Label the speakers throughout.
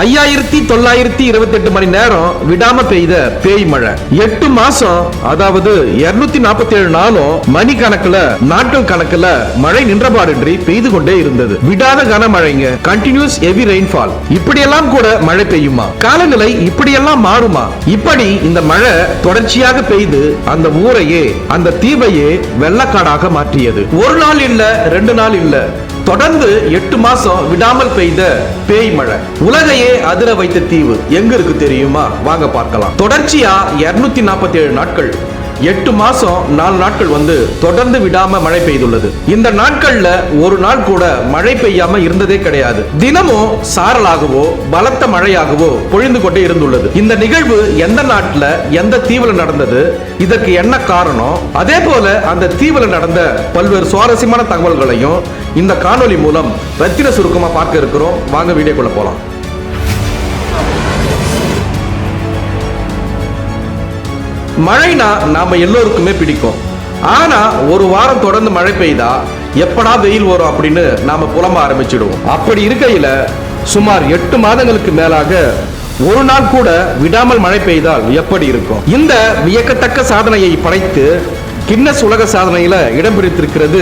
Speaker 1: 5928 மணி நேரம் விடாம பெய்த பேய் மழை. 8 மாசம், அதாவது 247 நாளும் மணி கணக்குல நாட்கள் கணக்குல மழை நின்றபாடின்றி பெய்து கொண்டே இருந்தது. விடாத கனமழைங்க, கண்டினியூஸ் ஹெவி ரெயின்ஃபால். இப்படியெல்லாம் கூட மழை பெய்யுமா? காலநிலை இப்படியெல்லாம் மாறுமா? இப்படி இந்த மழை தொடர்ச்சியாக பெய்து அந்த ஊரையே, அந்த தீவையே வெள்ளக்காடாக மாற்றியது. ஒரு நாள் இல்ல, 2 நாள் இல்ல, தொடர்ந்து 8 மாசம் விடாமல் பெய்த பேய் மழை உலகையே அதிர வைத்த தீவு எங்க இருக்கு தெரியுமா? வாங்க பார்க்கலாம். தொடர்ச்சியா 247 நாட்கள், 8 மாசம் 4 நாட்கள் தொடர்ந்து விடாம மழை பெய்துள்ளது. இந்த நாட்கள்ல ஒரு நாள் கூட மழை பெய்யாம இருந்ததே கிடையாது. தினமும் சாரலாகவோ பலத்த மழையாகவோ பொழிந்து கொண்டே இருந்துள்ளது. இந்த நிகழ்வு எந்த நாட்டுல, எந்த தீவுல நடந்தது, இதற்கு என்ன காரணம், அதே போல அந்த தீவுல நடந்த பல்வேறு சுவாரஸ்யமான தகவல்களையும் இந்த காணொளி மூலம் ரத்தின சுருக்கமா பார்க்க இருக்கிறோம். வாங்க வீடியோக்குள்ள போலாம். மழைனா நாம எல்லோருக்குமே பிடிக்கும். ஆனா ஒரு வாரம் தொடர்ந்து மழை பெய்தா எப்படா வெயில் வரும் அப்படின்னு நாம புலம்ப ஆரம்பிச்சிடுவோம். அப்படி இருக்கையில சுமார் 8 மாதங்களுக்கு மேலாக ஒரு நாள் கூட விடாமல் மழை பெய்தால் எப்படி இருக்கும்? இந்த வியக்கத்தக்க சாதனையை படைத்து கின்னஸ் உலக சாதனையில இடம் பிடித்திருக்கிறது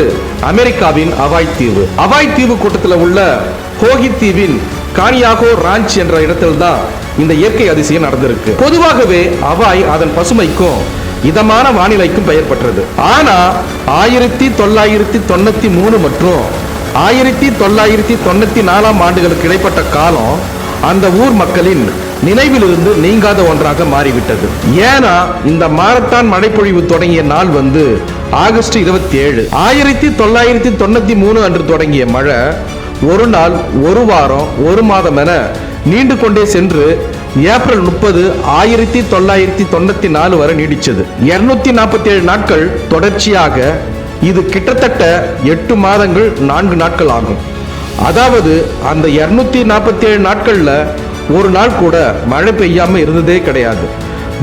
Speaker 1: அமெரிக்காவின் ஹவாய் தீவு. ஹவாய் தீவு கூட்டத்தில் உள்ள ஹோகி தீவின் கானியாகோ ராஞ்ச் என்ற இடத்தில் தான் இந்த இயற்கை அதிசயம் நடந்திருக்கு. பொதுவாகவே ஹவாய் அதன் பசுமைக்கும் இதமான வானிலைக்கும் பெயர் பெற்றது. ஆனா 1993 மற்றும் 1994 ஆண்டுகளுக்கு இடைப்பட்ட காலம் அந்த ஊர் மக்களின் நினைவிலிருந்து நீங்காத ஒன்றாக மாறிவிட்டது. ஏன்னா இந்த மாரத்தான் மழைப்பொழிவு தொடங்கிய நாள் ஆகஸ்ட் 27. 1993 அன்று தொடங்கிய மழை ஒரு நாள், ஒரு வாரம், ஒரு மாதம் என நீண்டு கொண்டே சென்று ஏப்ரல் 30, 1994 வரை நீடிச்சது. 247 நாட்கள் தொடர்ச்சியாக. இது கிட்டத்தட்ட 8 மாதங்கள் 4 நாட்கள் ஆகும். அதாவது அந்த 247 நாட்கள்ல ஒரு நாள் கூட மழை பெய்யாம இருந்ததே கிடையாது.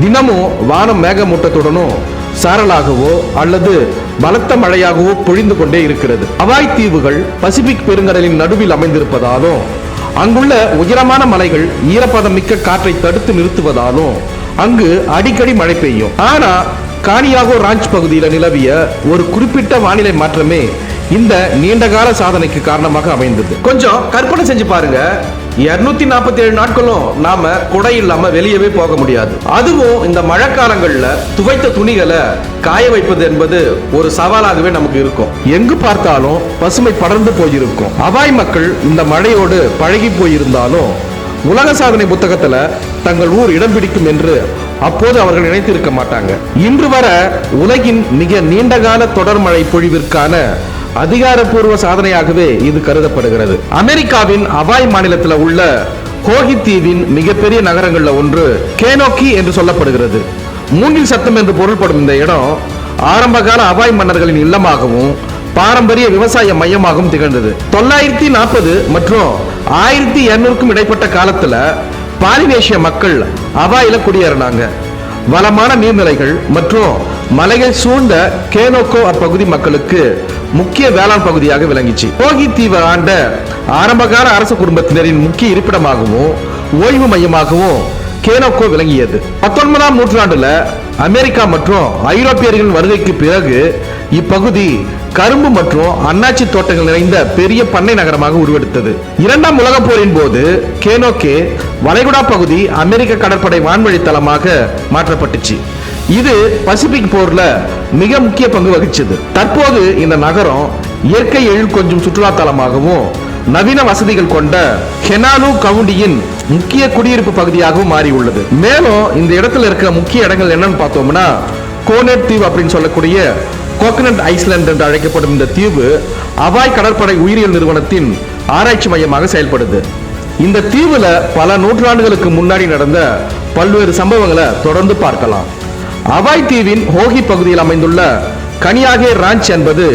Speaker 1: தினமும் வானம் மேகமூட்டத்துடனும் சாரலாகவோ அல்லது பலத்த மழையாகவோ பொழிந்து கொண்டே இருக்கிறது. ஹவாய் தீவுகள் பசிபிக் பெருங்கடலின் நடுவில் அமைந்திருப்பதாலும் அங்குள்ள உயரமான மலைகள் ஈரப்பதம் மிக்க காற்றை தடுத்து நிறுத்துவதாலும் அங்கு அடிக்கடி மழை பெய்யும். ஆனா கானியாகோ ராஞ்ச் பகுதியில் நிலவிய ஒரு குறிப்பிட்ட வானிலை மாற்றமே இந்த நீண்டகால சாதனைக்கு காரணமாக அமைந்தது. கொஞ்சம் கற்பனை செஞ்சு பாருங்க. 247 நாட்களும் நாம குடை இல்லாம வெளியவே போக முடியாது. அதுவும் இந்த மழைக்காலங்கள்ல துவைத்த துணிகளை காய வைப்பது என்பது ஒரு சவாலாகவே நமக்கு இருக்கும். எங்கு பார்த்தாலும் பசுமை படர்ந்து போயிருக்கும். ஹவாய் மக்கள் இந்த மழையோடு பழகி போயிருந்தாலும் உலக சாதனை புத்தகத்துல தங்கள் ஊர் இடம் பிடிக்கும் என்று அப்போது அவர்கள் நினைத்திருக்க மாட்டாங்க. இன்று வர உலகின் மிக நீண்டகால தொடர் மழை பொழிவிற்கான அதிகாரப்பூர்வ சாதனையாகவே இது கருதப்படுகிறது. அமெரிக்காவின் ஹவாய் மாநிலத்தில் உள்ள ஹோகி தீவின் மிகப்பெரிய நகரங்கள்ல ஒன்று கேனோக்கி என்று சொல்லப்படுகிறது. மூங்கில் சத்தம் என்று பொருள்படும் இந்த இடம் ஆரம்பகால ஹவாய் மன்னர்களின் இல்லமாகவும் பாரம்பரிய விவசாய மையமாகவும் திகழ்ந்தது. 940 மற்றும் 1200க்கும் இடைப்பட்ட காலத்துல பாலினேஷிய மக்கள் ஹவாயில குடியேறினாங்க. வளமான நீர்நிலைகள் மற்றும் மலைகள் சூழ்ந்த கேனோக்கோ அப்பகுதி மக்களுக்கு முக்கிய வேளாண் பகுதியாக விளங்கிச்சு. ஹோகி தீவு ஆண்ட ஆரம்பகால அரச குடும்பத்தினரின் முக்கிய இருப்பிடமாகவும் ஓய்வு மையமாகவும் கேனோக்கோ விளங்கியது. 19ஆம் நூற்றாண்டுல அமெரிக்கா மற்றும் ஐரோப்பியர்களின் வருகைக்கு பிறகு இப்பகுதி கரும்பு மற்றும் அன்னாச்சி தோட்டங்கள் நிறைந்த பெரிய பண்ணை நகரமாக உருவெடுத்தது. 2ஆம் உலகப் போரின் போது கேனோக்கே வளைகுடா பகுதி அமெரிக்க கடற்படை வான்வழி தளமாக மாற்றப்பட்டுச்சு. இது பசிபிக் போர்ல மிக முக்கிய பங்கு வகிச்சது. தற்போது இந்த நகரம் இயற்கை எழில் கொஞ்சம் சுற்றுலா தலமாகவும் நவீன வசதிகள் கொண்ட ஹெனாலு கவுண்டியின் முக்கிய குடியிருப்பு பகுதியாகவும் மாறியுள்ளது. மேலும் இந்த இடத்துல இருக்கிற முக்கிய இடங்கள் என்னன்னு பார்த்தோம்னா கோனெட் தீவு அப்படின்னு சொல்லக்கூடிய கோகனட் ஐஸ்லாண்ட் என்று அழைக்கப்படும் இந்த தீவு ஹவாய் கடற்படை உயிரியல் நிறுவனத்தின் ஆராய்ச்சி மையமாக செயல்படுது. இந்த தீவுல பல நூற்றாண்டுகளுக்கு முன்னாடி நடந்த பல்வேறு சம்பவங்களை தொடர்ந்து பார்க்கலாம். ஹவாய் தீவின் ஹோகி பகுதியில் அமைந்துள்ள கனியாகே ராஞ்ச் என்பது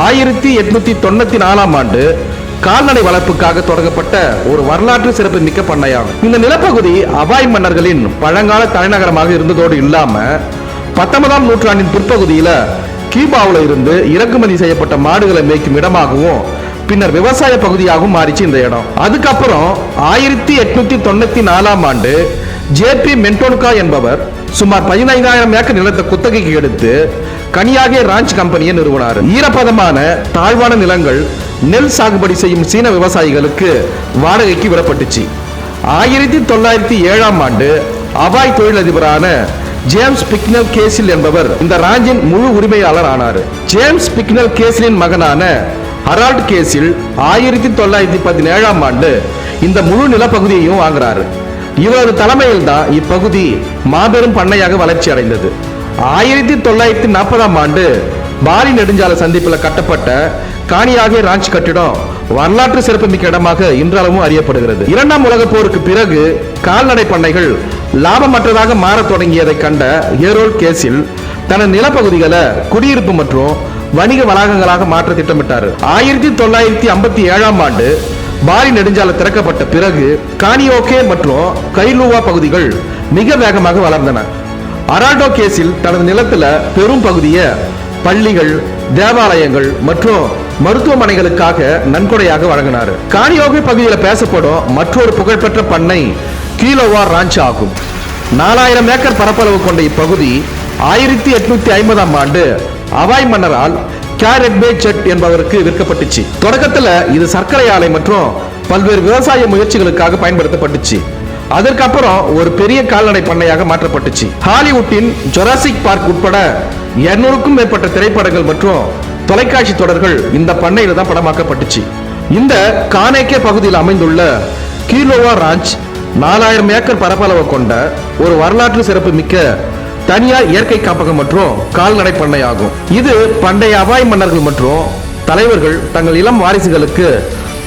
Speaker 1: 1894ஆம் ஆண்டு கால்நடை வளர்ப்புக்காக தொடங்கப்பட்ட ஒரு வரலாற்று சிறப்பு மிக்க பண்ணையாகும். இந்த நிலப்பகுதி ஹவாய் மன்னர்களின் பழங்கால தலைநகரமாக இருந்ததோடு இல்லாம 19ஆம் நூற்றாண்டின் பிற்பகுதியில கியூபாவில் இருந்து இறக்குமதி செய்யப்பட்ட மாடுகளை மேய்க்கும் இடமாகவும் பின்னர் விவசாய பகுதியாகவும் மாறிச்சு இந்த இடம். அதுக்கப்புறம் 1894ஆம் ஆண்டு ஜேபி மென்டோன்கா என்பவர் சுமார் 15,000 ஏக்கர் நிலத்தை குத்தகைக்கு எடுத்து கனியாகே ராஞ்ச் கம்பெனியை நிறுவனார். ஈரப்பதமான தாழ்வான நிலங்கள் நெல் சாகுபடி செய்யும் சீன விவசாயிகளுக்கு வாடகைக்கு விடப்பட்டுச்சு. 1907ஆம் ஆண்டு அவாய் தொழிலதிபரான ஜேம்ஸ் பிக்னல் கேசில் என்பவர் இந்த ராஞ்சின் முழு உரிமையாளர் ஆனார். ஜேம்ஸ் பிக்னல் கேசிலின் மகனான ஹரால்ட் கேசில் 1917ஆம் ஆண்டு இந்த முழு நிலப்பகுதியையும் வாங்குறாரு. இவரது தலைமையில் தான் இப்பகுதி மாபெரும் பண்ணையாக வளர்ச்சி அடைந்தது. 1940ஆம் ஆண்டு பாலி நெடுஞ்சாலை சந்திப்பில் கட்டப்பட்ட கானியாகே ராஞ்ச் கட்டிடம் வரலாற்று சிறப்புமிக்க இடமாக இன்றளவும் அறியப்படுகிறது. இரண்டாம் உலக போருக்கு பிறகு கால்நடை பண்ணைகள் லாபமற்றதாக மாற தொடங்கியதை கண்ட ஹெரோல்ட் கேசில் தனது நிலப்பகுதிகளை குடியிருப்பு மற்றும் வணிக வளாகங்களாக மாற்ற திட்டமிட்டார். 1957ஆம் ஆண்டு பாலி நெடுஞ்சாலை திறக்கப்பட்ட பிறகு கானியோகே மற்றும் கைலுவா பகுதிகள் மிக வேகமாக வளர்ந்தன. அரால்டோ கேசில் தனது நிலத்துல பெரும் பகுதியை பள்ளிகள், தேவாலயங்கள் மற்றும் மருத்துவமனைகளுக்காக நன்கொடையாக வழங்கினார். கானியோகே பகுதியில் பேசப்படும் மற்றொரு புகழ்பெற்ற பண்ணை கீலோவா ராஞ்ச் ஆகும். 4000 ஏக்கர் பரப்பளவு கொண்ட இப்பகுதி 1850ஆம் ஆண்டு அவாய் மன்னரால் கேரட்பே செட் என்பவருக்கு விற்கப்பட்டுச்சு. தொடக்கத்துல இது சர்க்கரை ஆலை மற்றும் பல்வேறு விவசாய முயற்சிகளுக்காக பயன்படுத்தப்பட்டுச்சு. அதற்கப்புறம் ஒரு பெரிய கால்நடை பண்ணையாக மாற்றப்பட்டுச்சு. ஹாலிவுட்டின் ஜொராசிக் பார்க் உட்பட 200க்கும் மேற்பட்ட திரைப்படங்கள் மற்றும் தொலைக்காட்சி தொடர்கள் இந்த பண்ணையில தான் படமாக்கப்பட்டுச்சு. இந்த கானேகே பகுதியில் அமைந்துள்ள கீலோவா ராஞ்ச் 4000 ஏக்கர் பரப்பளவு கொண்ட ஒரு வரலாற்று சிறப்பு மிக்க தனியார் இயற்கை காப்பகம் மற்றும் கால்நடை பண்ணை ஆகும். இது பண்டைய அவாய் மன்னர்கள் மற்றும் தலைவர்கள் தங்கள் இளம் வாரிசுகளுக்கு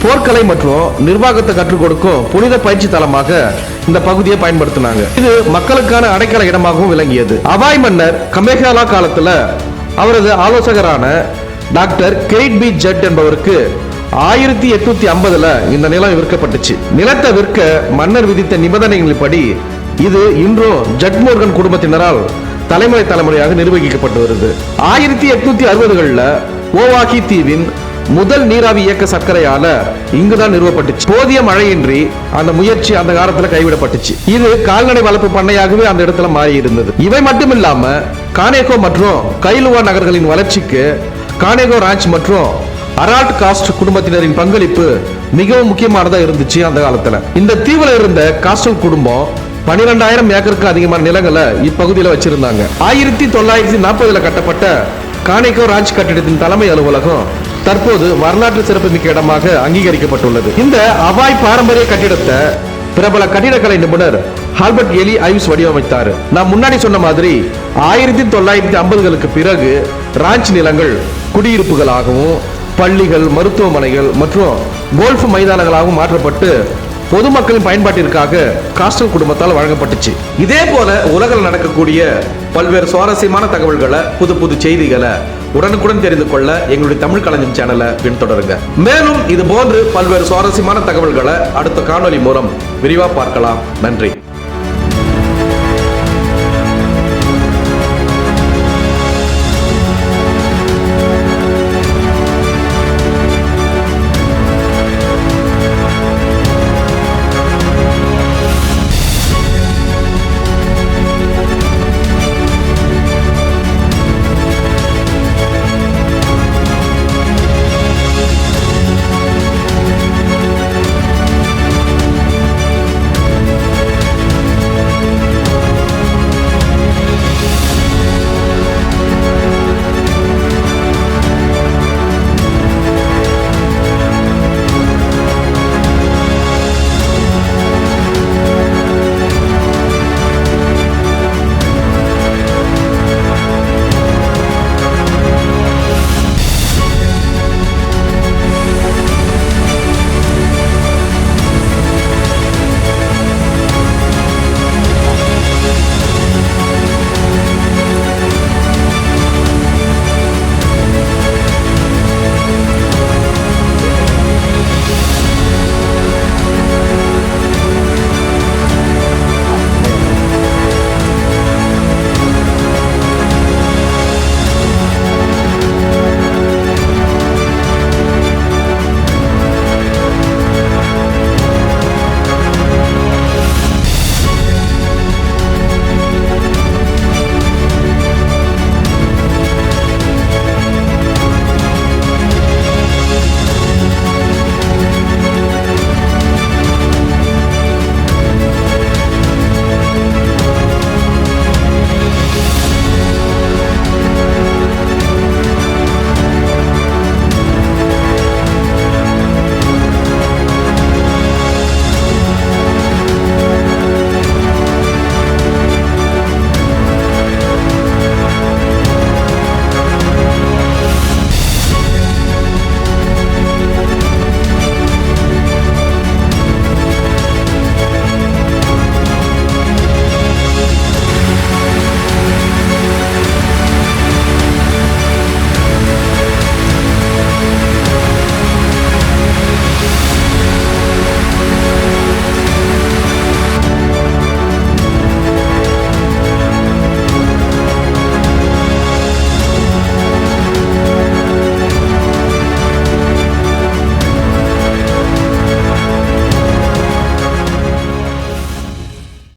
Speaker 1: போர்க்கலை மற்றும் நிர்வாகத்தை கற்றுக் கொடுக்கும் புனித பயிற்சி தலமாக இந்த பகுதியை பயன்படுத்தினாங்க. இது மக்களுக்கான அடைக்கல இடமாகவும் விளங்கியது. அவாய் மன்னர் கமேகாலா காலத்துல அவரது ஆலோசகரான டாக்டர் கெய்ட் பி ஜட் என்பவருக்கு 1850ல இந்த நிலம் விற்கப்பட்டுச்சு. நிலத்தை விற்க மன்னர் விதித்த நிபந்தனைகளின்படி இது இன்றும் ஜட்மோர்கன் குடும்பத்தினரால் தலைமுறையாக நிர்வகிக்கப்பட்டு வருது. 1860களில் ஓவாகி தீவின் முதல் நீராவி இயக்க சர்க்கரை ஆலை இங்குதான் நிறுவப்பட்டுச்சு. போதிய மழையின்றி அந்த முயற்சி அந்த காலத்துல கைவிடப்பட்டுச்சு. இது கால்நடை வளர்ப்பு பண்ணையாகவே அந்த இடத்துல மாறி இருந்தது. இவை மட்டும் இல்லாம கானேகோ மற்றும் கைலுவா நகர்களின் வளர்ச்சிக்கு கானேகோ ராஞ்ச் மற்றும் அரால்ட் காஸ்ட் குடும்பத்தினரின் பங்களிப்பு மிகவும் முக்கியமானதா இருந்துச்சு அந்த காலத்துல. இந்த தீவுல இருந்த காஸ்டல் குடும்பம் 12,000 ஏக்கருக்கு அதிகமான நிலங்களை இப்பகுதியில் வச்சிருந்தாங்க. 1940ல கட்டப்பட்ட கானேகோ ராஞ்ச் கட்டிடத்தின் தலைமை அலுவலகம் தற்போது வரலாற்று சிறப்புமிக்க இடமாக அங்கீகரிக்கப்பட்டுள்ளது. இந்த அவாய் பாரம்பரிய கட்டிடத்தை பிரபல கட்டிடக்கலை நிபுணர் ஆல்பர்ட் எலி ஐவ்ஸ் வடிவமைத்தார். நான் முன்னாடி சொன்ன மாதிரி 1950களுக்கு பிறகு ராஞ்ச் நிலங்கள் குடியிருப்புகளாகவும் பள்ளிகள், மருத்துவமனைகள் மற்றும் கோல்ஃப் மைதானங்களாகவும் மாற்றப்பட்டு பொதுமக்களின் பயன்பாட்டிற்காக காஸ்டல் குடும்பத்தால் வழங்கப்பட்டுச்சு. இதே போல உலகில் நடக்கக்கூடிய பல்வேறு சுவாரஸ்யமான தகவல்களை, புது செய்திகளை உடனுக்குடன் தெரிந்து கொள்ள எங்களுடைய தமிழ் களஞ்சியம் சேனலை பின்தொடருங்க. மேலும் இது போன்று பல்வேறு சுவாரஸ்யமான தகவல்களை அடுத்த காணொலி மூலம் விரிவா பார்க்கலாம். நன்றி.